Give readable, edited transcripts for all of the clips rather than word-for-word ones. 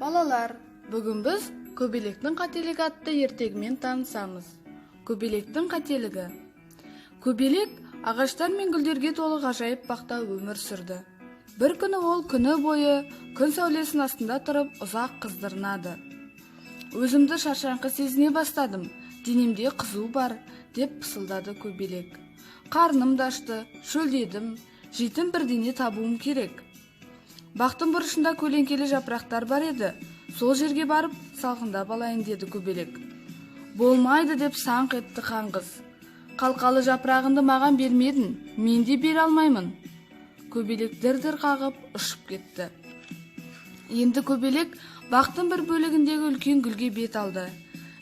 Балалар, бүгін біз көбелектің қателігі атты ертегімен танысамыз. Көбелектің қателігі. Көбелек ағаштар мен гүлдерге толы ғажайып бақта өмір сүрді. Бір күні ол күні бойы күн сәулесінің астында тұрып ұзақ қыздырынады. Өзімді шаршаңқы сезіне бастадым, денемде қызу бар, деп пысылдады көбелек. Қарным да ашты, шөлдедім, жейтін бірдеңе табуым керек. Бақтың бұрышында көлеңкелі жапырақтар бар еді, сол жерге барып салқындап алайын деді көбелек. Болмайды деп саңқ етті қаңғыз. Қалқалы жапырағыңды маған бермедің, мен де бере алмаймын. Көбелек дір-дір қағып ұшып кетті. Енді көбелек бақтың бір бөлігіндегі үлкен гүлге бет алды.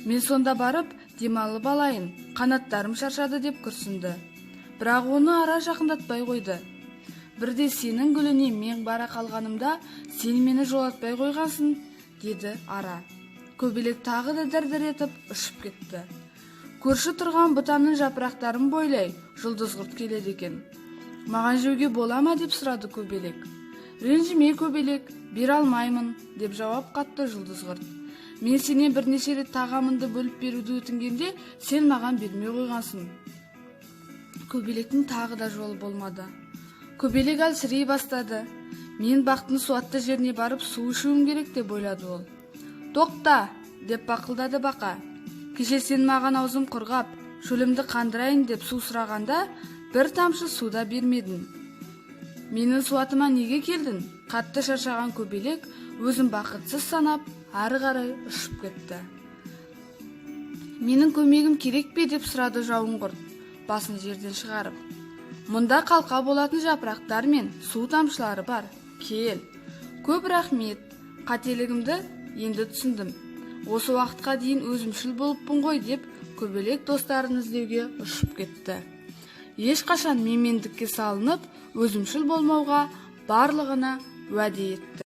Мен сонда барып демалып алайын, қанаттарым шаршады деп күрсінді. Бірақ оны ара жақындатпай қойды. Бірде сенің гүліне мен бара қалғанымда сен мені жолатпай қойғансың, деді ара. Көбелек тағы да дір-дір етіп ұшып кетті. Көрші тұрған бұтаның жапырақтарын бойлай жұлдызғұрт келеді екен. Маған жеуге бола ма деп сұрады көбелек. Ренжіме көбелек, бере алмаймын, деп жауап қатты жұлдызғұрт. Мен сенен бірнеше рет тағамынды бөліп беруді өтінгенде сен маған бермей қойғансың. Көбелектің тағы да жолы болмады. Көбелек әлсірей бастады. Мен бақтың суатты жеріне барып су ішуім керек деп ойлады ол. Тоқта, деп бақылдады бақа. Кеше сен маған аузым құрғап, шөлімді қандырайын деп су сұрағанда, бір тамшы суда бермедің. Менің суатыма неге келдің? Қатты шаршаған көбелек өзін бақытсыз санап, ары қарай ұшып кетті. Менің көмегім керек пе деп сұрады жауынқұрт, басын жерден шығарып. Мұнда қалқа болатын жапырақтар мен су тамшылары бар. Кел. Көп рахмет. Қателігімді енді түсіндім. Осы уақытқа дейін өзімшіл болыппын ғой деп көбелек достарын іздеуге ұшып кетті. Ешқашан менмендікке салынып, өзімшіл болмауға барлығына уәде етті.